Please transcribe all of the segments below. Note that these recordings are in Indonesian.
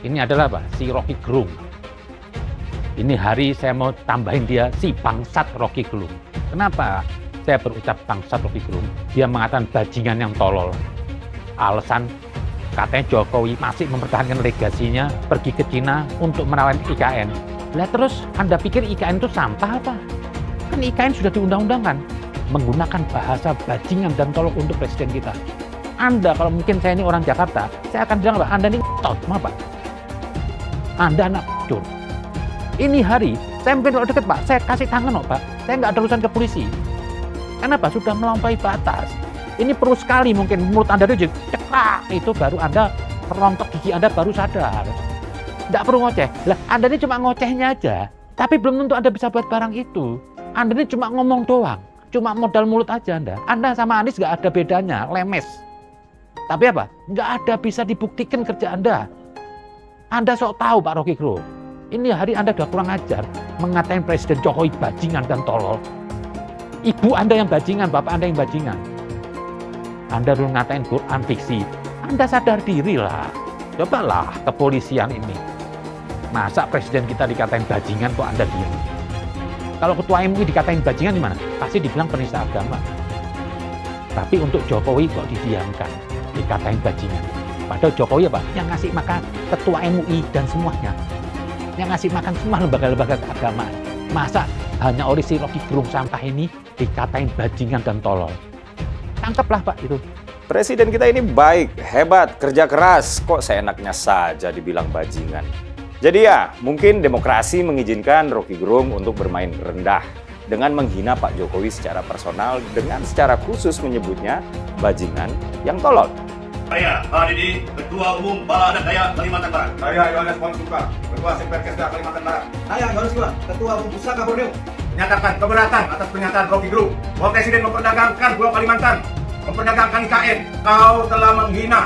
Ini adalah apa? Si Rocky Gerung. Ini hari saya mau tambahin dia si bangsat Rocky Gerung. Kenapa saya berucap bangsat Rocky Gerung? Dia mengatakan bajingan yang tolol. Alasan katanya Jokowi masih mempertahankan legasinya pergi ke Cina untuk menawan IKN. Lah terus Anda pikir IKN itu sampah apa? Kan IKN sudah diundang-undangkan menggunakan bahasa bajingan dan tolol untuk presiden kita. Anda kalau mungkin saya ini orang Jakarta, saya akan bilang, Pak, Anda ini tot, Pak. Anda anak cur. Ini hari, saya mungkin kalau deket, Pak, saya kasih tangan, Pak. Saya nggak ada urusan ke polisi. Kenapa? Sudah melampaui batas. Ini perlu sekali mungkin mulut Anda itu ceklak, itu baru Anda merontok gigi Anda baru sadar. Nggak perlu ngoceh. Lah, Anda ini cuma ngocehnya aja, tapi belum tentu Anda bisa buat barang itu. Anda ini cuma ngomong doang, cuma modal mulut aja Anda. Anda sama Anies nggak ada bedanya, lemes. Tapi apa? Nggak ada bisa dibuktikan kerja Anda. Anda sok tahu Pak Rocky Gerung. Ini hari Anda udah kurang ajar mengatain Presiden Jokowi bajingan dan tolol. Ibu Anda yang bajingan, Bapak Anda yang bajingan. Anda dulu ngatain Quran fiksi. Anda sadar diri lah. Cobalah kepolisian ini. Masa Presiden kita dikatain bajingan kok Anda diam? Kalau Ketua MUI dikatain bajingan gimana? Pasti dibilang penista agama. Tapi untuk Jokowi kok didiamkan? Dikatain bajingan. Padahal Jokowi apa? Yang ngasih makan Ketua MUI dan semuanya. Yang ngasih makan semua lembaga-lembaga keagamaan. Masa hanya oleh si Rocky Gerung sampah ini dikatain bajingan dan tolol? Tangkaplah Pak itu. Presiden kita ini baik, hebat, kerja keras. Kok seenaknya saja dibilang bajingan? Jadi ya, mungkin demokrasi mengizinkan Rocky Gerung untuk bermain rendah dengan menghina Pak Jokowi secara personal dengan secara khusus menyebutnya bajingan yang tolol. Saya Hadidi, Ketua Umum Bala Adat Dayak Kalimantan Barat. Saya Yohanes Ponsuka, Ketua Simperkesda Kalimantan Barat. Saya Yohanes Gula, Ketua Umum Pusaka Borneo. Menyatakan keberatan atas pernyataan Rocky Gerung bahwa Presiden memperdagangkan Pulau Kalimantan, memperdagangkan IKN. Kau telah menghina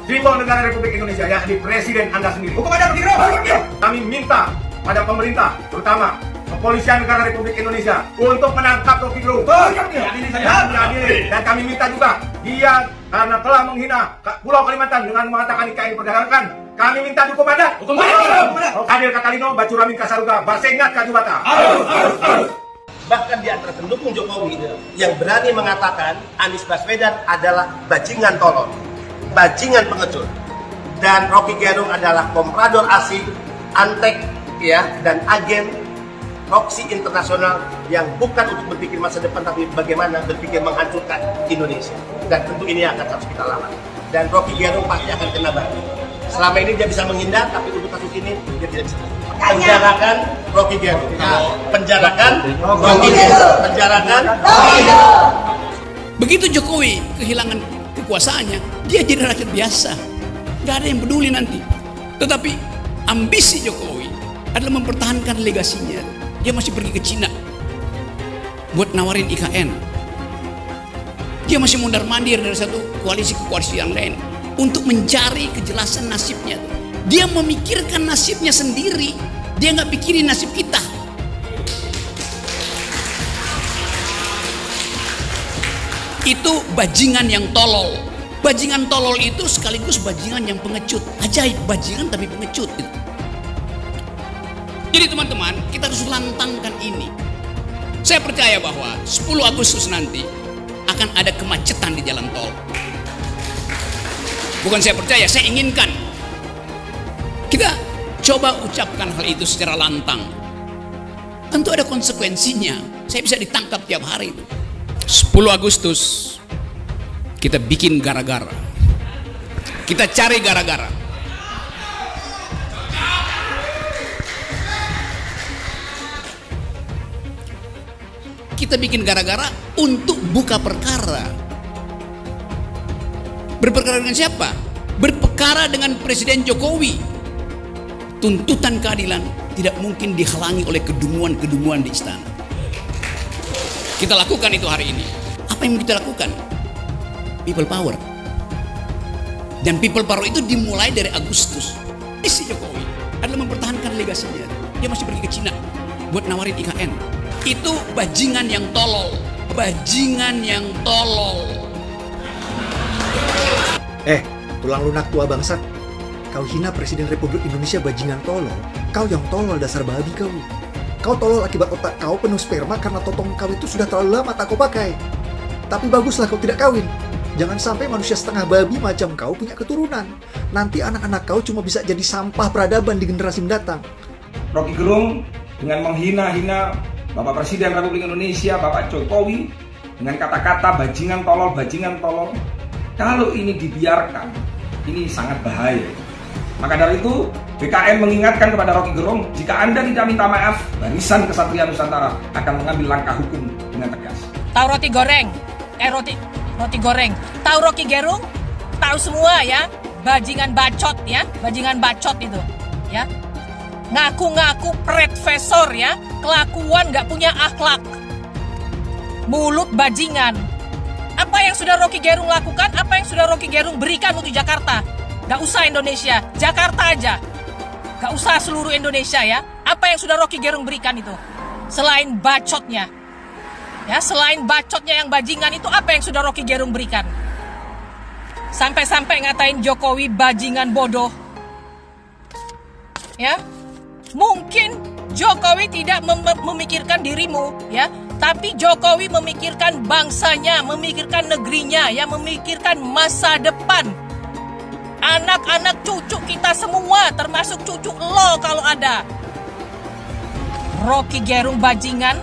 simbol negara Republik Indonesia, yakni Presiden Anda sendiri. Hukum ada Rocky Gerung. Kami minta pada pemerintah, terutama Kepolisian Negara Republik Indonesia, untuk menangkap Rocky Gerung. Dan kami minta juga dia karena telah menghina Pulau Kalimantan dengan mengatakan IKN diperdagangkan. Kami minta hukum adat. Adil Katalino, Bacuramin Kasaruga, Basengat Kajubata. Bahkan di antara pendukung Jokowi yang berani mengatakan Anies Baswedan adalah bajingan tolol, bajingan pengecut, dan Rocky Gerung adalah komprador asing, antek, ya, dan agen proksi internasional yang bukan untuk berpikir masa depan, tapi bagaimana berpikir menghancurkan Indonesia. Dan tentu ini akan harus kita lawan. Dan Rocky Gerung pasti akan kena batu. Selama ini dia bisa menghindar, tapi untuk kasus ini dia tidak bisa. Penjarakan Rocky Gerung. Penjarakan Rocky Gerung. Penjarakan Rocky Gerung. Begitu Jokowi kehilangan kekuasaannya, dia jadi rakyat biasa. Nggak ada yang peduli nanti. Tetapi ambisi Jokowi adalah mempertahankan legasinya. Dia masih pergi ke Cina buat nawarin IKN. Dia masih mondar-mandir dari satu koalisi ke koalisi yang lain untuk mencari kejelasan nasibnya. Dia memikirkan nasibnya sendiri. Dia nggak pikirin nasib kita. Itu bajingan yang tolol. Bajingan tolol itu sekaligus bajingan yang pengecut. Ajaib, bajingan tapi pengecut. Jadi teman-teman, kita harus lantangkan ini. Saya percaya bahwa 10 Agustus nanti akan ada kemacetan di jalan tol. Bukan saya percaya, saya inginkan. Kita coba ucapkan hal itu secara lantang. Tentu ada konsekuensinya. Saya bisa ditangkap tiap hari. 10 Agustus kita bikin gara-gara. Kita cari gara-gara. Kita bikin gara-gara untuk buka perkara. Berperkara dengan siapa? Berperkara dengan Presiden Jokowi. Tuntutan keadilan tidak mungkin dihalangi oleh kedunguan-kedunguan di istana. Kita lakukan itu hari ini. Apa yang kita lakukan? People power. Dan people power itu dimulai dari Agustus. Isi Jokowi adalah mempertahankan legasinya. Dia masih pergi ke Cina buat nawarin IKN. Itu bajingan yang tolol. Bajingan yang tolol. Tulang lunak tua bangsat. Kau hina Presiden Republik Indonesia bajingan tolol. Kau yang tolol, dasar babi kau. Kau tolol akibat otak kau penuh sperma karena totong kau itu sudah terlalu lama tak kau pakai. Tapi baguslah kau tidak kawin. Jangan sampai manusia setengah babi macam kau punya keturunan. Nanti anak-anak kau cuma bisa jadi sampah peradaban di generasi mendatang. Rocky Gerung dengan menghina-hina Bapak Presiden Republik Indonesia, Bapak Jokowi, dengan kata-kata bajingan tolol. Kalau ini dibiarkan, ini sangat bahaya. Maka dari itu, BKN mengingatkan kepada Rocky Gerung, jika Anda tidak minta maaf, Barisan Kesatria Nusantara akan mengambil langkah hukum dengan tegas. Tahu roti goreng? Roti goreng. Tahu Rocky Gerung? Tahu semua ya, bajingan bacot ya, bajingan bacot itu, ya. Ngaku-ngaku profesor ya, kelakuan nggak punya akhlak. Mulut bajingan. Apa yang sudah Rocky Gerung lakukan? Apa yang sudah Rocky Gerung berikan untuk Jakarta? Gak usah Indonesia, Jakarta aja. Gak usah seluruh Indonesia ya. Apa yang sudah Rocky Gerung berikan itu? Selain bacotnya. Ya, selain bacotnya yang bajingan itu, apa yang sudah Rocky Gerung berikan? Sampai-sampai ngatain Jokowi bajingan bodoh. Ya. Mungkin Jokowi tidak memikirkan dirimu, ya. Tapi Jokowi memikirkan bangsanya, memikirkan negerinya, ya, memikirkan masa depan. Anak-anak cucu kita semua, termasuk cucu lo kalau ada. Rocky Gerung bajingan.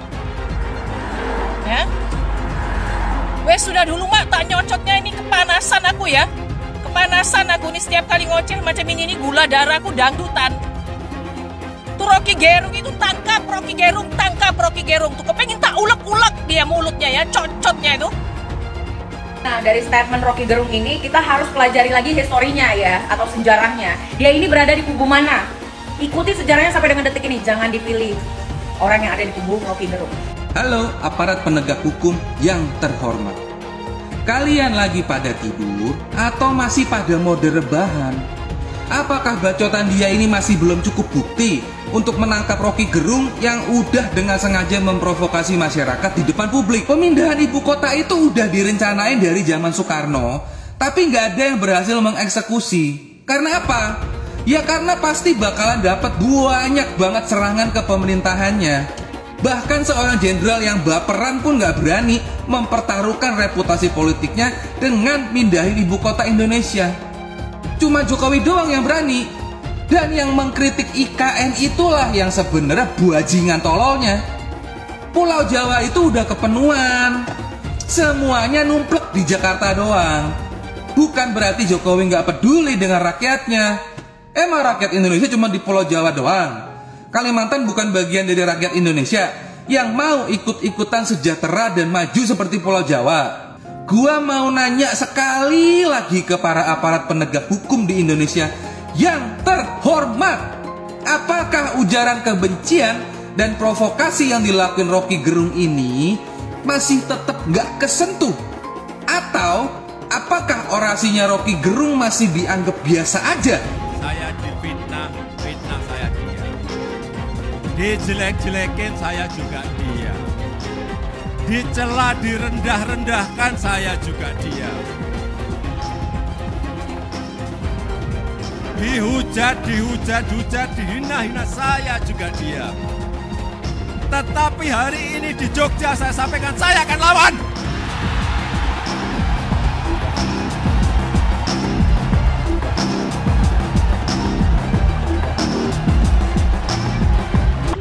Ya. Wes sudah dulu mak, tak nyocotnya ini kepanasan aku ya. Kepanasan aku nih setiap kali ngoceh macam ini gula darahku dangdutan. Tuh Rocky Gerung itu tangkap Rocky Gerung. Tuh kepengen tak ulek-ulek dia mulutnya ya, cocotnya itu. Nah, dari statement Rocky Gerung ini kita harus pelajari lagi historinya ya, atau sejarahnya. Dia ini berada di kubu mana? Ikuti sejarahnya sampai dengan detik ini, jangan dipilih orang yang ada di kubu Rocky Gerung. Halo aparat penegak hukum yang terhormat. Kalian lagi pada tidur atau masih pada mode rebahan? Apakah bacotan dia ini masih belum cukup bukti untuk menangkap Rocky Gerung yang udah dengan sengaja memprovokasi masyarakat di depan publik? Pemindahan ibu kota itu udah direncanain dari zaman Soekarno, tapi nggak ada yang berhasil mengeksekusi. Karena apa? Ya karena pasti bakalan dapat banyak banget serangan ke pemerintahannya. Bahkan seorang jenderal yang baperan pun nggak berani mempertaruhkan reputasi politiknya dengan mindahin ibu kota Indonesia. Cuma Jokowi doang yang berani. Dan yang mengkritik IKN itulah yang sebenarnya bajingan tololnya. Pulau Jawa itu udah kepenuhan. Semuanya numplek di Jakarta doang. Bukan berarti Jokowi nggak peduli dengan rakyatnya. Emang rakyat Indonesia cuma di Pulau Jawa doang? Kalimantan bukan bagian dari rakyat Indonesia yang mau ikut-ikutan sejahtera dan maju seperti Pulau Jawa. Gua mau nanya sekali lagi ke para aparat penegak hukum di Indonesia yang terhormat. Apakah ujaran kebencian dan provokasi yang dilakukan Rocky Gerung ini masih tetap nggak kesentuh? Atau apakah orasinya Rocky Gerung masih dianggap biasa aja? Saya difitnah saya dia. Dijelek-jelekin saya juga dia. Dicela, direndah-rendahkan saya juga dia. Dihujat, dihina-hina saya juga dia. Tetapi hari ini di Jogja saya sampaikan saya akan lawan.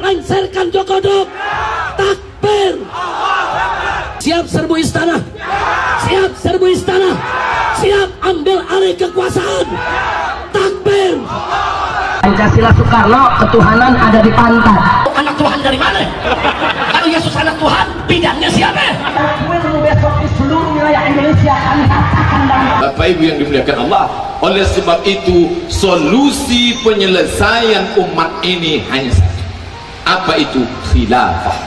Lengserkan Jokodok. Takbir. Siap serbu istana. Siap serbu istana. Siap ambil alih kekuasaan. Takbir. Pancasila Soekarno, ketuhanan ada di pantat. Anak Tuhan dari mana? Kalau Yesus anak Tuhan, bidangnya siapa? Besok di seluruh wilayah Indonesia kami katakan dan Bapak Ibu yang dimuliakan Allah, oleh sebab itu solusi penyelesaian umat ini hanya satu. Apa itu? Khilafah.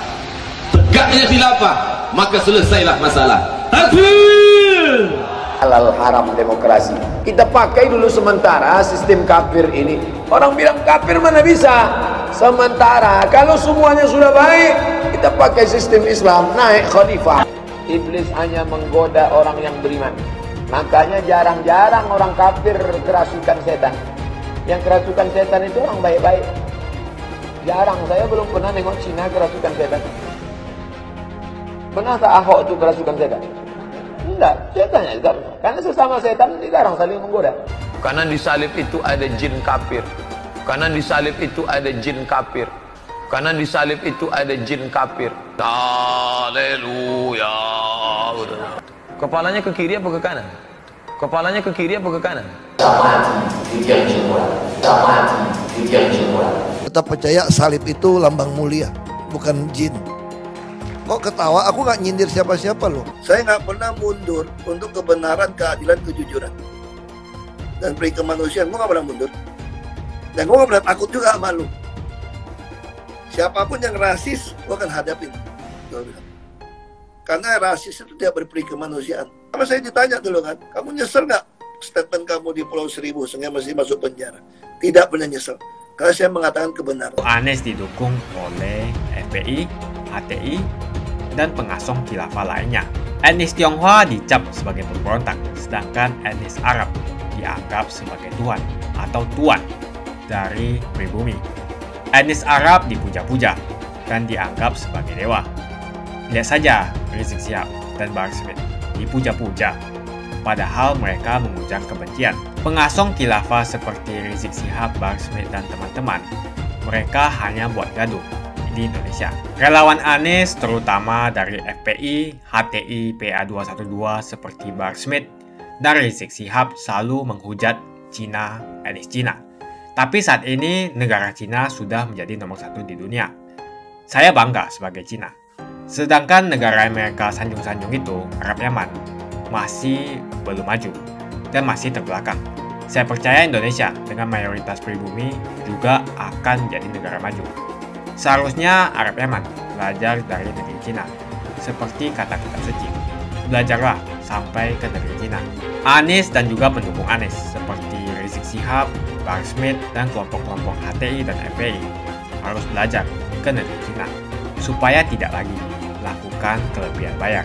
Tegaknya khilafah, maka selesailah masalah. Takbir. Halal haram demokrasi. Kita pakai dulu sementara sistem kafir ini. Orang bilang kafir mana bisa? Sementara kalau semuanya sudah baik, kita pakai sistem Islam, naik khalifah. Iblis hanya menggoda orang yang beriman. Makanya jarang-jarang orang kafir kerasukan setan. Yang kerasukan setan itu orang baik-baik. Jarang, saya belum pernah nengok Cina kerasukan setan. Pernah tak Ahok itu kerasukan setan? Enggak, setannya juga. Karena sesama setan dilarang saling menggoda. Karena di salib itu ada jin kafir. Karena di salib itu ada jin kafir. Karena di salib itu ada jin kafir. Haleluya. Kepalanya ke kiri apa ke kanan? Kepalanya ke kiri apa ke kanan? Tetap percaya salib itu lambang mulia, bukan jin. Kok ketawa? Aku nggak nyindir siapa-siapa loh. Saya nggak pernah mundur untuk kebenaran, keadilan, kejujuran dan peri kemanusiaan. Gue nggak pernah mundur. Dan gue nggak pernah takut juga sama lu. Siapapun yang rasis, gue akan hadapin. Karena rasis itu tidak berperi kemanusiaan. Sama saya ditanya dulu kan, kamu nyesel nggak statement kamu di Pulau Seribu sehingga masih masuk penjara? Tidak pernah nyesel. Karena saya mengatakan kebenaran. Anies didukung oleh FPI, HTI, dan pengasong khilafah lainnya. Etnis Tionghoa dicap sebagai pemberontak, sedangkan etnis Arab dianggap sebagai tuan atau tuan dari pribumi. Etnis Arab dipuja-puja dan dianggap sebagai dewa. Lihat saja Rizik Syihab dan Bahar Smith dipuja-puja, padahal mereka mengundang kebencian. Pengasong khilafah seperti Rizik Syihab, Bahar Smith, dan teman-teman, mereka hanya buat gaduh di Indonesia. Relawan Anies, terutama dari FPI, HTI, PA212 seperti Bahar Smith dan Rizik Syihab selalu menghujat Cina, etnis Cina. Tapi saat ini negara Cina sudah menjadi nomor 1 di dunia. Saya bangga sebagai Cina. Sedangkan negara mereka sanjung-sanjung itu, Arab Yaman, masih belum maju dan masih terbelakang. Saya percaya Indonesia dengan mayoritas pribumi juga akan menjadi negara maju. Seharusnya Arab Yaman belajar dari negeri Cina. Seperti kata kitab suci, belajarlah sampai ke negeri Cina. Anies dan juga pendukung Anies seperti Rizik Syihab, Bahar Smith, dan kelompok-kelompok HTI dan FPI harus belajar ke negeri Cina supaya tidak lagi melakukan kelebihan bayar.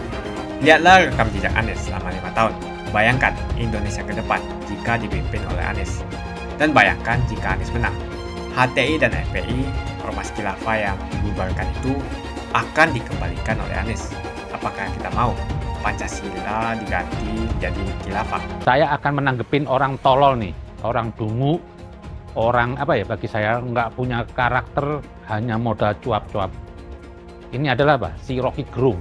Lihatlah rekam jejak Anies selama 5 tahun. Bayangkan Indonesia ke depan jika dipimpin oleh Anies. Dan bayangkan jika Anies menang. HTI dan FPI, ormas khilafah yang dibubarkan itu akan dikembalikan oleh Anies. Apakah kita mau Pancasila diganti jadi khilafah? Saya akan menanggepin orang tolol nih, orang dungu, orang bagi saya nggak punya karakter, hanya modal cuap-cuap. Ini adalah si Rocky Gerung.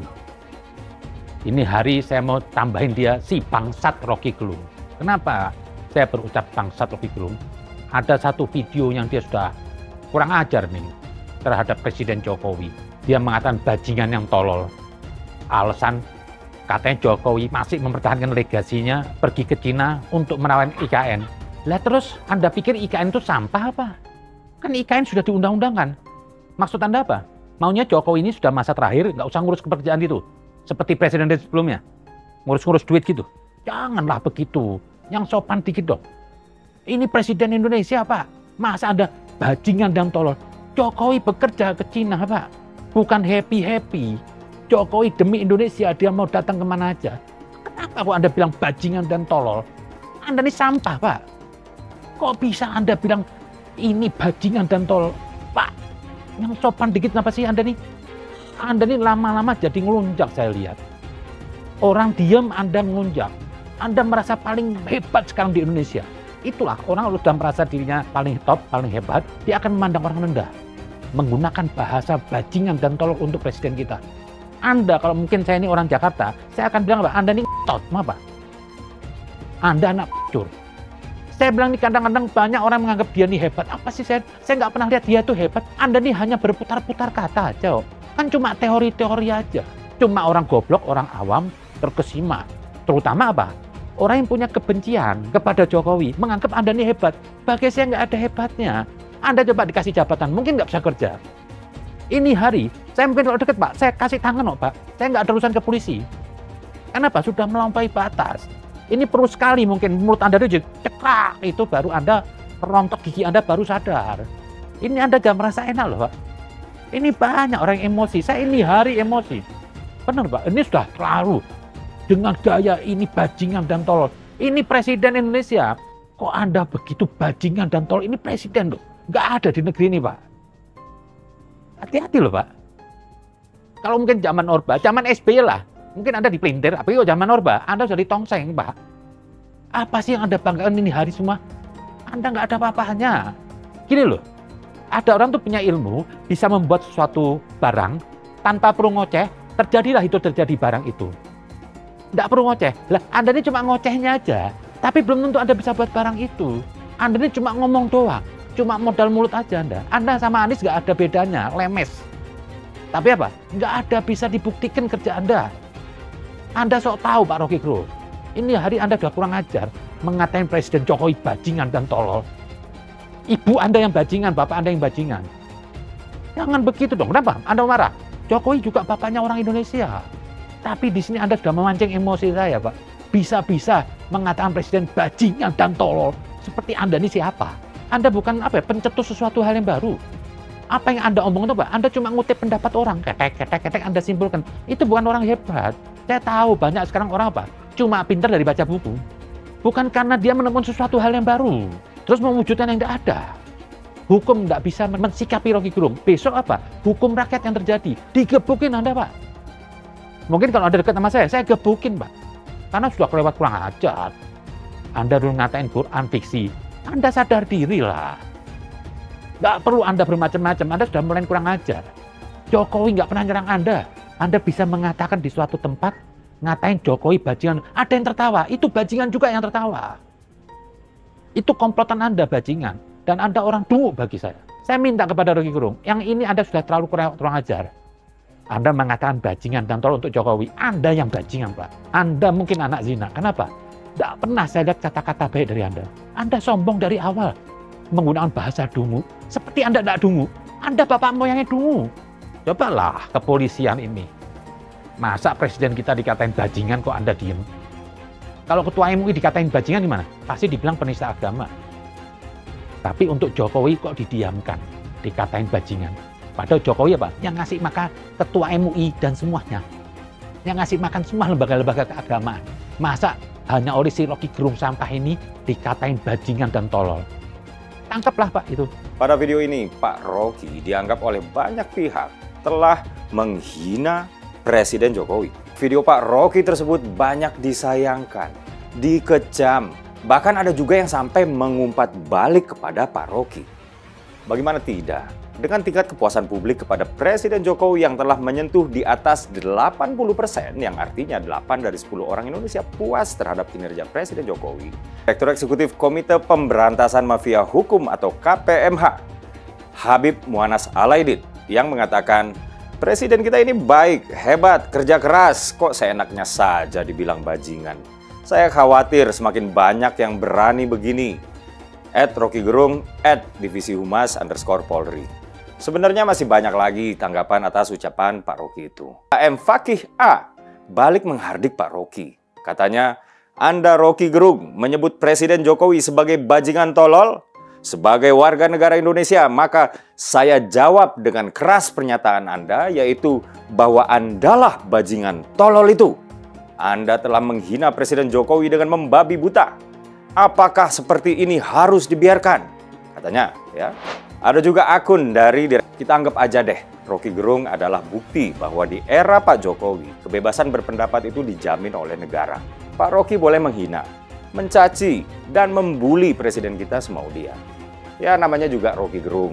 Ini hari saya mau tambahin dia si bangsat Rocky Gerung. Kenapa saya berucap bangsat Rocky Gerung? Ada satu video yang dia sudah kurang ajar nih terhadap Presiden Jokowi. Dia mengatakan bajingan yang tolol. Alasan katanya Jokowi masih mempertahankan legasinya pergi ke Cina untuk menawan IKN. Lah terus Anda pikir IKN itu sampah apa? Kan IKN sudah diundang-undangkan. Maksud Anda apa? Maunya Jokowi ini sudah masa terakhir, nggak usah ngurus kepercayaan itu. Seperti presiden sebelumnya. Ngurus-ngurus duit gitu. Janganlah begitu. Yang sopan dikit dong. Ini presiden Indonesia, Pak. Masa Anda bajingan dan tolol? Jokowi bekerja ke Cina, Pak. Bukan happy-happy. Jokowi demi Indonesia, dia mau datang kemana aja. Kenapa kok Anda bilang bajingan dan tolol? Anda ini sampah, Pak. Kok bisa Anda bilang ini bajingan dan tolol? Pak, yang sopan dikit kenapa sih Anda nih? Anda ini lama-lama jadi ngelunjak saya lihat. Orang diam Anda ngelunjak. Anda merasa paling hebat sekarang di Indonesia. Itulah orang sudah merasa dirinya paling top, paling hebat, dia akan memandang orang rendah. Menggunakan bahasa bajingan dan tolol untuk presiden kita. Anda, kalau mungkin saya ini orang Jakarta, saya akan bilang, Anda ini tot, apa? Anda anak pecur. Saya bilang nih kadang-kadang banyak orang menganggap dia ini hebat. Apa sih saya nggak pernah lihat dia tuh hebat. Anda nih hanya berputar-putar kata aja. Kan cuma teori-teori aja. Cuma orang goblok, orang awam, terkesima. Terutama apa? Orang yang punya kebencian kepada Jokowi menganggap Anda ini hebat. Bagi saya nggak ada hebatnya. Anda coba dikasih jabatan, mungkin nggak bisa kerja. Ini hari, saya mungkin kalau deket Pak, saya kasih tangan Pak. Saya nggak ada urusan ke polisi. Kenapa? Sudah melampaui batas. Ini perlu sekali mungkin mulut Anda itu cekrak, itu baru Anda rontok gigi Anda baru sadar. Ini Anda jangan merasa enak loh Pak. Ini banyak orang emosi, saya ini hari emosi. Benar Pak, ini sudah terlalu. Dengan gaya ini bajingan dan tolol. Ini presiden Indonesia. Kok Anda begitu bajingan dan tolol? Ini presiden loh. Nggak ada di negeri ini, Pak. Hati-hati loh, Pak. Kalau mungkin zaman Orba, zaman SBY lah. Mungkin Anda dipelintir, tapi kalau zaman Orba, Anda sudah ditongseng, Pak. Apa sih yang Anda banggakan ini hari semua? Anda nggak ada apa-apanya. Gini loh, ada orang tuh punya ilmu, bisa membuat sesuatu barang, tanpa perlu ngoceh, terjadilah itu terjadi barang itu. Nggak perlu ngoceh. Lah, Anda ini cuma ngocehnya aja, tapi belum tentu Anda bisa buat barang itu. Anda ini cuma ngomong doang, cuma modal mulut aja Anda. Anda sama Anies nggak ada bedanya, lemes. Tapi apa? Nggak ada bisa dibuktikan kerja Anda. Anda sok tahu Pak Rocky Gerung. Ini hari Anda sudah kurang ajar, mengatain Presiden Jokowi bajingan dan tolol. Ibu Anda yang bajingan, bapak Anda yang bajingan. Jangan begitu dong. Kenapa? Anda marah? Jokowi juga bapaknya orang Indonesia. Tapi di sini Anda sudah memancing emosi saya, Pak. Bisa-bisa mengatakan Presiden bajingan dan tolol. Seperti Anda ini siapa? Anda bukan pencetus sesuatu hal yang baru. Apa yang Anda omongin itu, Pak? Anda cuma ngutip pendapat orang. Ketek Anda simpulkan. Itu bukan orang hebat. Saya tahu banyak sekarang orang apa? Cuma pintar dari baca buku. Bukan karena dia menemukan sesuatu hal yang baru. Terus mewujudkan yang tidak ada. Hukum tidak bisa mensikapi Rocky Gerung. Besok apa? Hukum rakyat yang terjadi. Digebukin Anda, Pak. Mungkin kalau Anda dekat sama saya gebukin, Pak. Karena sudah kelewat kurang ajar. Anda dulu ngatain Quran fiksi. Anda sadar diri lah. Nggak perlu Anda bermacam-macam. Anda sudah mulai kurang ajar. Jokowi nggak pernah nyerang Anda. Anda bisa mengatakan di suatu tempat, ngatain Jokowi bajingan. Ada yang tertawa. Itu bajingan juga yang tertawa. Itu komplotan Anda bajingan. Dan Anda orang dungu bagi saya. Saya minta kepada Rocky Gerung, yang ini Anda sudah terlalu kurang ajar. Anda mengatakan bajingan dan tolol untuk Jokowi. Anda yang bajingan, Pak. Anda mungkin anak zina. Kenapa? Tidak pernah saya lihat kata-kata baik dari Anda. Anda sombong dari awal. Menggunakan bahasa dungu. Seperti Anda tidak dungu. Anda bapak moyangnya dungu. Cobalah kepolisian ini. Masa presiden kita dikatain bajingan kok Anda diem? Kalau ketua MUI dikatain bajingan gimana? Pasti dibilang penista agama. Tapi untuk Jokowi kok didiamkan, dikatain bajingan. Padahal Jokowi apa? Yang ngasih makan ketua MUI dan semuanya. Yang ngasih makan semua lembaga-lembaga keagamaan. Masa hanya oleh si Rocky Gerung sampah ini dikatain bajingan dan tolol? Tangkaplah Pak itu. Pada video ini, Pak Rocky dianggap oleh banyak pihak telah menghina Presiden Jokowi. Video Pak Rocky tersebut banyak disayangkan, dikecam, bahkan ada juga yang sampai mengumpat balik kepada Pak Rocky. Bagaimana tidak? Dengan tingkat kepuasan publik kepada Presiden Jokowi yang telah menyentuh di atas 80%, yang artinya 8 dari 10 orang Indonesia puas terhadap kinerja Presiden Jokowi. Direktur Eksekutif Komite Pemberantasan Mafia Hukum atau KPMH, Habib Muannas Alaidit, yang mengatakan, Presiden kita ini baik, hebat, kerja keras, kok seenaknya saja dibilang bajingan. Saya khawatir semakin banyak yang berani begini. @RockyGerung, @divisihumas_Polri. Sebenarnya masih banyak lagi tanggapan atas ucapan Pak Rocky itu. AM Fakih A balik menghardik Pak Rocky. Katanya, Anda Rocky Gerung menyebut Presiden Jokowi sebagai bajingan tolol? Sebagai warga negara Indonesia, maka saya jawab dengan keras pernyataan Anda, yaitu bahwa Andalah bajingan tolol itu. Anda telah menghina Presiden Jokowi dengan membabi buta. Apakah seperti ini harus dibiarkan? Katanya, ya. Ada juga akun dari kita anggap aja deh, Rocky Gerung adalah bukti bahwa di era Pak Jokowi, kebebasan berpendapat itu dijamin oleh negara. Pak Rocky boleh menghina, mencaci, dan membuli presiden kita semau dia. Ya namanya juga Rocky Gerung.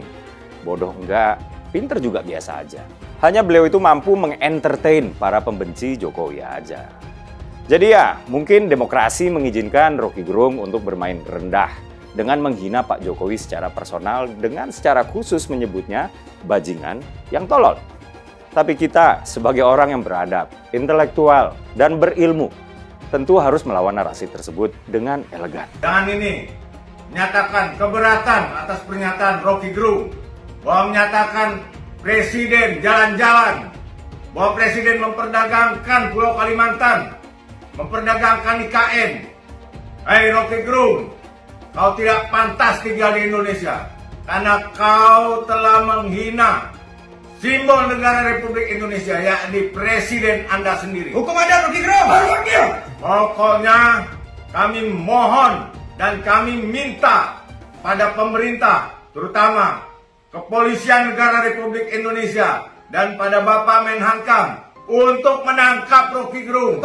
Bodoh enggak, pinter juga biasa aja. Hanya beliau itu mampu mengentertain para pembenci Jokowi aja. Jadi ya, mungkin demokrasi mengizinkan Rocky Gerung untuk bermain rendah dengan menghina Pak Jokowi secara personal, dengan secara khusus menyebutnya bajingan yang tolol. Tapi kita sebagai orang yang beradab, intelektual, dan berilmu, tentu harus melawan narasi tersebut dengan elegan. Jangan ini menyatakan keberatan atas pernyataan Rocky Gerung bahwa menyatakan Presiden jalan-jalan, bahwa Presiden memperdagangkan Pulau Kalimantan, memperdagangkan IKN. Hai Rocky Gerung, kau tidak pantas tinggal di Indonesia karena kau telah menghina simbol negara Republik Indonesia, yakni Presiden Anda sendiri. Hukum ada Rocky Gerung. Pokoknya kami mohon Dan kami minta pada pemerintah, terutama Kepolisian Negara Republik Indonesia dan pada Bapak Menhankam untuk menangkap Rocky Gerung.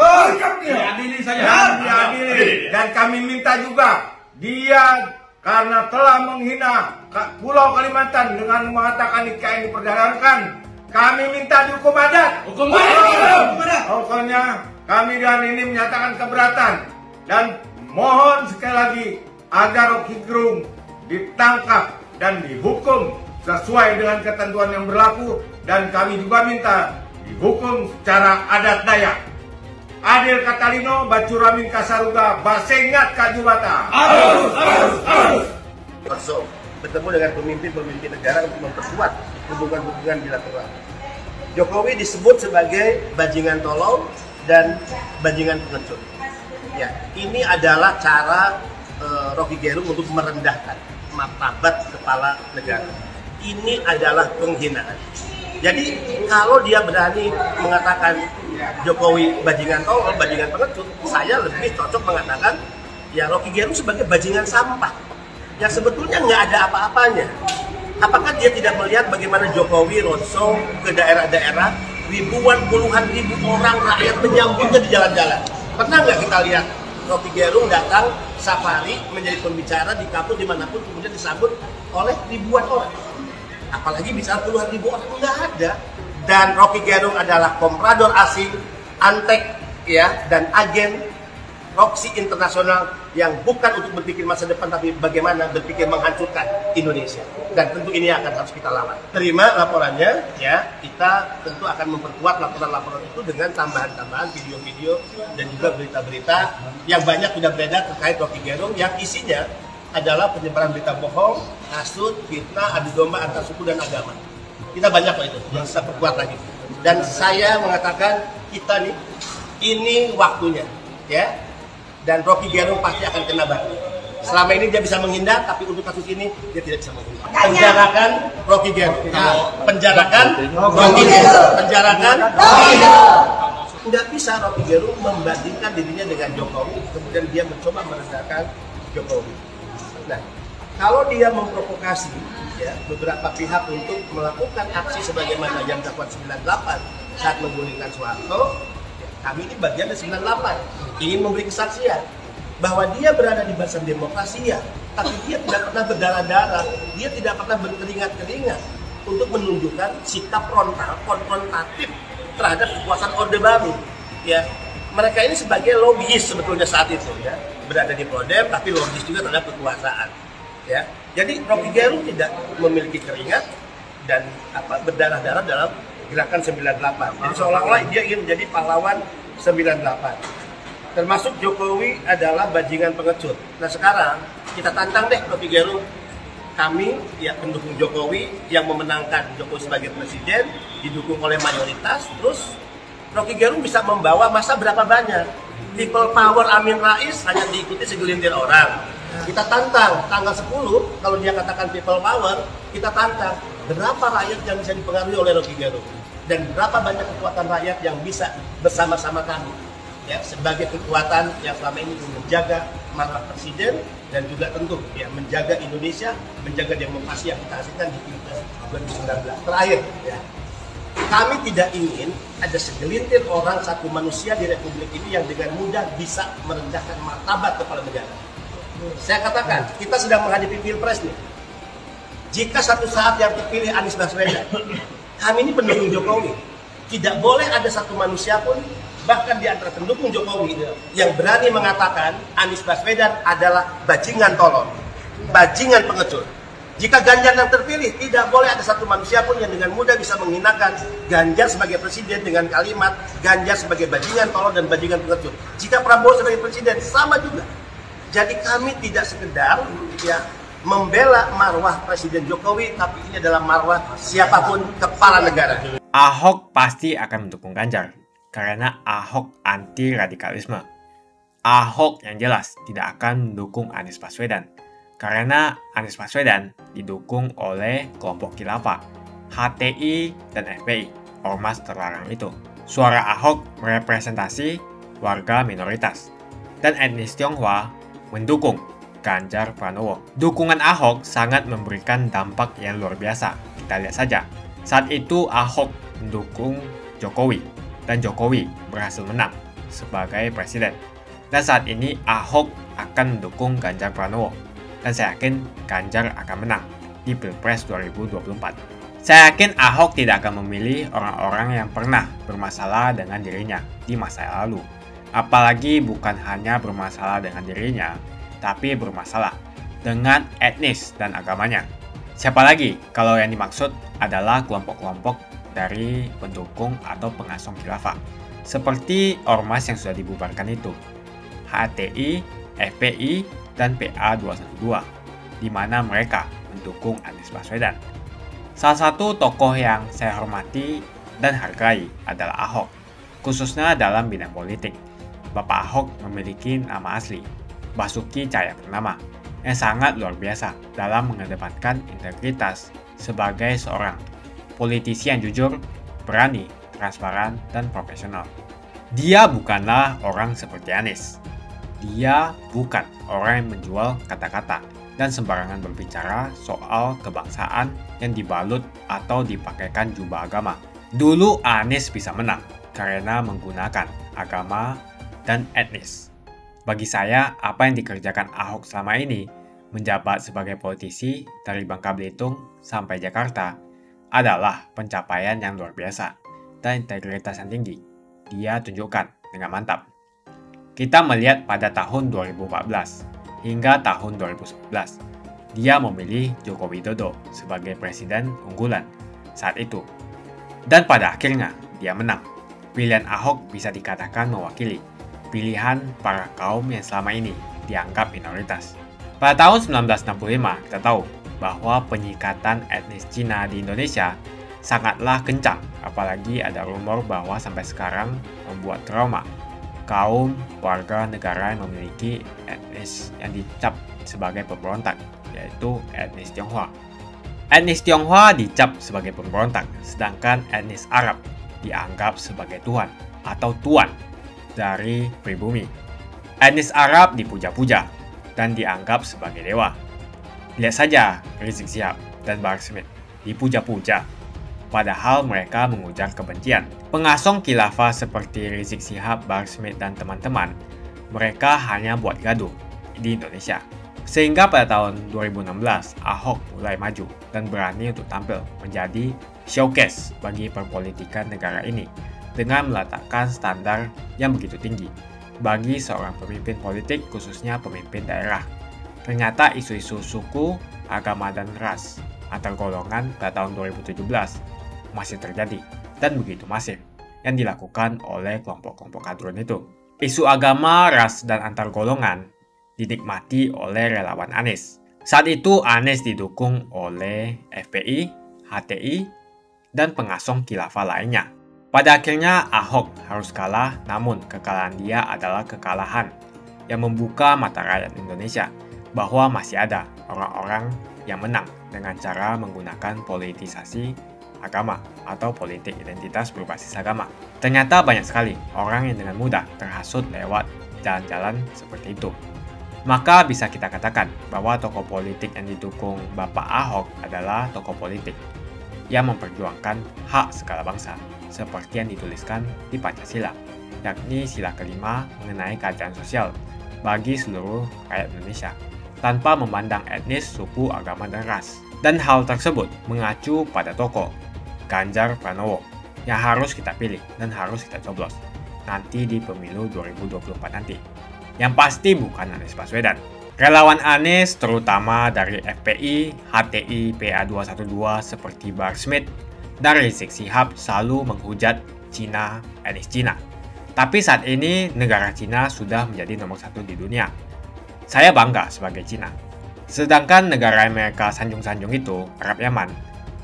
Diadili saja. Diadili. Dan kami minta juga dia karena telah menghina Pulau Kalimantan dengan mengatakan IKN diperdagangkan, kami minta dihukum adat. Pokoknya kami dan ini menyatakan keberatan dan mohon sekali lagi agar Rocky Gerung ditangkap dan dihukum sesuai dengan ketentuan yang berlaku, dan kami juga minta dihukum secara adat Dayak. Adil Katalino, Bacuramin Kasaruga, Basengat Kajubata. Harus. Bertemu dengan pemimpin-pemimpin negara untuk memperkuat hubungan-hubungan bilateral. Jokowi disebut sebagai bajingan tolol dan bajingan pengecut. Ya, ini adalah cara Rocky Gerung untuk merendahkan martabat kepala negara. Ini adalah penghinaan. Jadi kalau dia berani mengatakan Jokowi bajingan tolol, bajingan pengecut, saya lebih cocok mengatakan ya Rocky Gerung sebagai bajingan sampah yang sebetulnya nggak ada apa-apanya. Apakah dia tidak melihat bagaimana Jokowi roadshow ke daerah-daerah, ribuan, puluhan ribu orang rakyat menyambutnya di jalan-jalan? Pernah nggak kita lihat Rocky Gerung datang safari menjadi pembicara di kampus dimanapun kemudian disambut oleh ribuan orang? Apalagi bicara puluhan ribu orang, nggak ada. Dan Rocky Gerung adalah komprador asing, antek, ya, dan agen proksi internasional yang bukan untuk berpikir masa depan, tapi bagaimana berpikir menghancurkan Indonesia. Dan tentu ini akan harus kita lawan. Terima laporannya, ya, kita tentu akan memperkuat laporan-laporan itu dengan tambahan-tambahan video-video dan juga berita-berita yang banyak sudah beredar terkait Rocky Gerung yang isinya adalah penyebaran berita bohong, hasut, fitnah, adu domba antar suku dan agama. Kita banyak kok itu yang bisa perkuat lagi. Dan saya mengatakan kita nih, ini waktunya, ya. Dan Rocky Gerung pasti akan kena batu. Selama ini dia bisa menghindar, tapi untuk kasus ini dia tidak bisa menghindar. Penjarakan Rocky Gerung. Penjarakan Rocky Gerung. Penjarakan Rocky Gerung. Tidak bisa Rocky Gerung membandingkan dirinya dengan Jokowi, kemudian dia mencoba merendahkan Jokowi. Nah, kalau dia memprovokasi ya, beberapa pihak untuk melakukan aksi sebagaimana yang dilakukan 98 saat menggulingkan Soeharto, ya, kami ini bagian dari 98 ingin memberi kesaksian bahwa dia berada di barisan demokrasi ya, tapi dia tidak pernah berdarah-darah, dia tidak pernah berkeringat-keringat untuk menunjukkan sikap frontal, konfrontatif terhadap kekuasaan Orde Baru. Ya, mereka ini sebagai lobbyis sebetulnya saat itu ya, berada di Prodem tapi lobbyis juga terhadap kekuasaan. Ya, jadi Rocky Gerung tidak memiliki keringat dan berdarah-darah dalam gerakan 98. Jadi seolah-olah dia ingin menjadi pahlawan 98. Termasuk Jokowi adalah bajingan pengecut. Nah sekarang kita tantang deh Rocky Gerung. Kami ya pendukung Jokowi yang memenangkan Jokowi sebagai presiden, didukung oleh mayoritas, terus Rocky Gerung bisa membawa masa berapa banyak? People power Amin Rais hanya diikuti segelintir orang. Kita tantang tanggal 10 kalau dia katakan people power, kita tantang berapa rakyat yang bisa dipengaruhi oleh Rocky Gerung dan berapa banyak kekuatan rakyat yang bisa bersama-sama kami ya sebagai kekuatan yang selama ini menjaga marwah presiden dan juga tentu ya menjaga Indonesia, menjaga demokrasi yang kita hasilkan di Pilpres 2019. Terakhir ya, kami tidak ingin ada segelintir orang, satu manusia di Republik ini yang dengan mudah bisa merendahkan martabat kepala negara. Saya katakan, kita sedang menghadapi Pilpres nih. Jika satu saat yang terpilih Anies Baswedan, kami ini pendukung Jokowi. Tidak boleh ada satu manusia pun, bahkan di antara pendukung Jokowi, yang berani mengatakan Anies Baswedan adalah bajingan tolol, bajingan pengecut. Jika Ganjar yang terpilih, tidak boleh ada satu manusia pun yang dengan mudah bisa menghinakan Ganjar sebagai presiden dengan kalimat Ganjar sebagai bajingan tolol dan bajingan pengecut. Jika Prabowo sebagai presiden, sama juga. Jadi kami tidak sekedar ya membela marwah Presiden Jokowi, tapi ini adalah marwah siapapun kepala negara. Ahok pasti akan mendukung Ganjar, karena Ahok anti radikalisme. Ahok yang jelas tidak akan mendukung Anies Baswedan, karena Anies Baswedan didukung oleh kelompok khilafah, HTI dan FPI, ormas terlarang itu. Suara Ahok merepresentasi warga minoritas, dan etnis Tionghoa mendukung Ganjar Pranowo. Dukungan Ahok sangat memberikan dampak yang luar biasa. Kita lihat saja. Saat itu Ahok mendukung Jokowi dan Jokowi berhasil menang sebagai presiden. Dan saat ini Ahok akan mendukung Ganjar Pranowo. Dan saya yakin Ganjar akan menang di Pilpres 2024. Saya yakin Ahok tidak akan memilih orang-orang yang pernah bermasalah dengan dirinya di masa lalu. Apalagi bukan hanya bermasalah dengan dirinya, tapi bermasalah dengan etnis dan agamanya. Siapa lagi kalau yang dimaksud adalah kelompok-kelompok dari pendukung atau pengasong khilafah. Seperti ormas yang sudah dibubarkan itu, HTI, FPI, dan PA212, di mana mereka mendukung Anies Baswedan. Salah satu tokoh yang saya hormati dan hargai adalah Ahok, khususnya dalam bidang politik. Bapak Ahok memiliki nama asli, Basuki Cahayapurnama, yang sangat luar biasa dalam mengedepankan integritas sebagai seorang politisi yang jujur, berani, transparan, dan profesional. Dia bukanlah orang seperti Anies. Dia bukan orang yang menjual kata-kata dan sembarangan berbicara soal kebangsaan yang dibalut atau dipakaikan jubah agama. Dulu Anies bisa menang karena menggunakan agama dan etnis. Bagi saya, apa yang dikerjakan Ahok selama ini, menjabat sebagai politisi dari Bangka Belitung sampai Jakarta, adalah pencapaian yang luar biasa dan integritas yang tinggi. Dia tunjukkan dengan mantap. Kita melihat pada tahun 2014 hingga tahun 2011, dia memilih Joko Widodo sebagai presiden unggulan saat itu. Dan pada akhirnya, dia menang. Pilihan Ahok bisa dikatakan mewakili pilihan para kaum yang selama ini dianggap minoritas. Pada tahun 1965, kita tahu bahwa penyikatan etnis Cina di Indonesia sangatlah kencang, apalagi ada rumor bahwa sampai sekarang membuat trauma kaum warga negara yang memiliki etnis yang dicap sebagai pemberontak, yaitu etnis Tionghoa. Etnis Tionghoa dicap sebagai pemberontak, sedangkan etnis Arab dianggap sebagai Tuhan atau tuan dari pribumi. Etnis Arab dipuja-puja dan dianggap sebagai dewa. Lihat saja Rizik Syihab dan Bahar Smith dipuja-puja, padahal mereka mengujar kebencian. Pengasong khilafah seperti Rizik Syihab, Bahar Smith, dan teman-teman, mereka hanya buat gaduh di Indonesia. Sehingga pada tahun 2016, Ahok mulai maju dan berani untuk tampil menjadi showcase bagi perpolitikan negara ini dengan meletakkan standar yang begitu tinggi bagi seorang pemimpin politik, khususnya pemimpin daerah. Ternyata isu-isu suku, agama, dan ras antar golongan pada tahun 2017 masih terjadi dan begitu masif yang dilakukan oleh kelompok-kelompok kadrun itu. Isu agama, ras, dan antar golongan dinikmati oleh relawan Anies. Saat itu Anies didukung oleh FPI, HTI, dan pengasong khilafah lainnya. Pada akhirnya Ahok harus kalah, namun kekalahan dia adalah kekalahan yang membuka mata rakyat Indonesia bahwa masih ada orang-orang yang menang dengan cara menggunakan politisasi agama atau politik identitas berbasis agama. Ternyata banyak sekali orang yang dengan mudah terhasut lewat jalan-jalan seperti itu. Maka bisa kita katakan bahwa tokoh politik yang didukung Bapak Ahok adalah tokoh politik yang memperjuangkan hak segala bangsa, seperti yang dituliskan di Pancasila, yakni sila kelima mengenai keadilan sosial bagi seluruh rakyat Indonesia, tanpa memandang etnis, suku, agama, dan ras. Dan hal tersebut mengacu pada tokoh Ganjar Pranowo yang harus kita pilih dan harus kita coblos nanti di pemilu 2024 nanti. Yang pasti bukan Anies Baswedan. Relawan Anies terutama dari FPI, HTI, PA212 seperti Bahar Smith dan Rizik Syihab selalu menghujat Cina, etnis Cina. Tapi saat ini negara Cina sudah menjadi nomor 1 di dunia. Saya bangga sebagai Cina. Sedangkan negara Amerika sanjung-sanjung itu, Arab Yaman,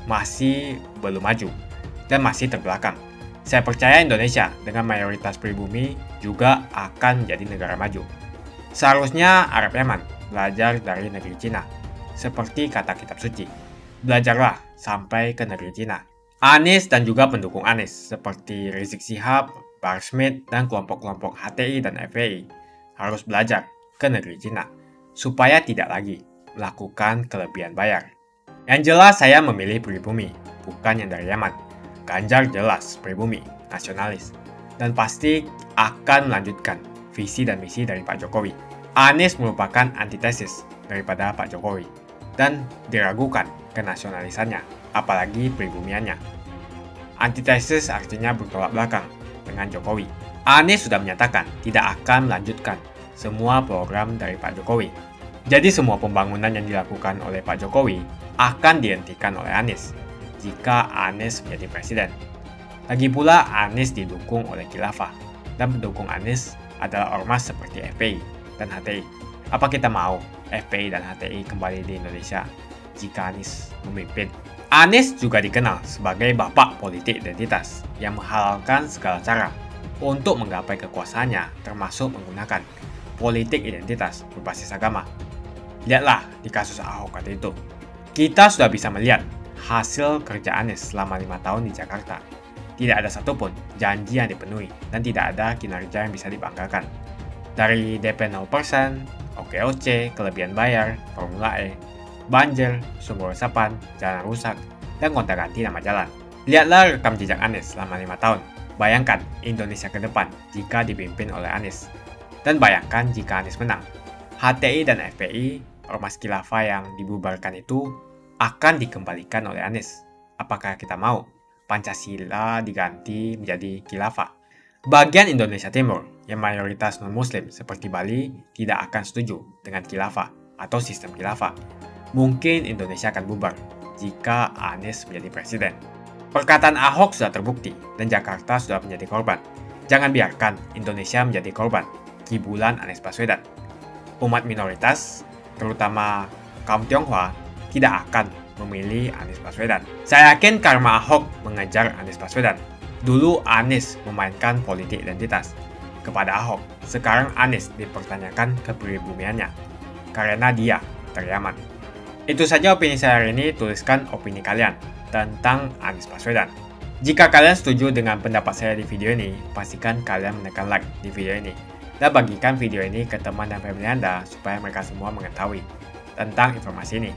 masih belum maju dan masih terbelakang. Saya percaya Indonesia dengan mayoritas pribumi juga akan menjadi negara maju. Seharusnya Arab Yaman belajar dari negeri Cina. Seperti kata kitab suci, belajarlah sampai ke negeri Cina. Anies dan juga pendukung Anies seperti Rizik Syihab, Bahar Smith, dan kelompok-kelompok HTI dan FPI harus belajar ke negeri Cina supaya tidak lagi melakukan kelebihan bayar. Yang jelas saya memilih pribumi, bukan yang dari Yaman. Ganjar jelas pribumi, nasionalis, dan pasti akan melanjutkan visi dan misi dari Pak Jokowi. Anies merupakan antitesis daripada Pak Jokowi, dan diragukan kenasionalisannya, apalagi pribumiannya. Antitesis artinya bertolak belakang dengan Jokowi. Anies sudah menyatakan tidak akan melanjutkan semua program dari Pak Jokowi. Jadi semua pembangunan yang dilakukan oleh Pak Jokowi akan dihentikan oleh Anies jika Anies menjadi presiden. Lagi pula Anies didukung oleh khilafah, dan pendukung Anies adalah ormas seperti FPI dan HTI. Apa kita mau FPI dan HTI kembali di Indonesia jika Anies memimpin? Anies juga dikenal sebagai bapak politik identitas yang menghalalkan segala cara untuk menggapai kekuasaannya, termasuk menggunakan politik identitas berbasis agama. Lihatlah di kasus Ahok waktu itu. Kita sudah bisa melihat hasil kerja Anies selama 5 tahun di Jakarta. Tidak ada satupun janji yang dipenuhi dan tidak ada kinerja yang bisa dibanggakan. Dari DP 0%, OKOC, kelebihan bayar, Formula E, banjir, sumber resapan, jalan rusak, dan gonta-ganti nama jalan. Lihatlah rekam jejak Anies selama 5 tahun. Bayangkan Indonesia ke depan jika dipimpin oleh Anies. Dan bayangkan jika Anies menang. HTI dan FPI, ormas khilafah yang dibubarkan itu, akan dikembalikan oleh Anies. Apakah kita mau Pancasila diganti menjadi khilafah? Bagian Indonesia Timur yang mayoritas non-muslim seperti Bali tidak akan setuju dengan khilafah atau sistem khilafah. Mungkin Indonesia akan bubar jika Anies menjadi presiden. Perkataan Ahok sudah terbukti dan Jakarta sudah menjadi korban. Jangan biarkan Indonesia menjadi korban kibulan Anies Baswedan. Umat minoritas, terutama kaum Tionghoa, tidak akan memilih Anies Baswedan. Saya yakin karma Ahok mengejar Anies Baswedan. Dulu Anies memainkan politik identitas kepada Ahok. Sekarang Anies dipertanyakan kepribumiannya karena dia dari Yaman. Itu saja opini saya hari ini. Tuliskan opini kalian tentang Anies Baswedan. Jika kalian setuju dengan pendapat saya di video ini, pastikan kalian menekan like di video ini. Dan bagikan video ini ke teman dan family Anda supaya mereka semua mengetahui tentang informasi ini.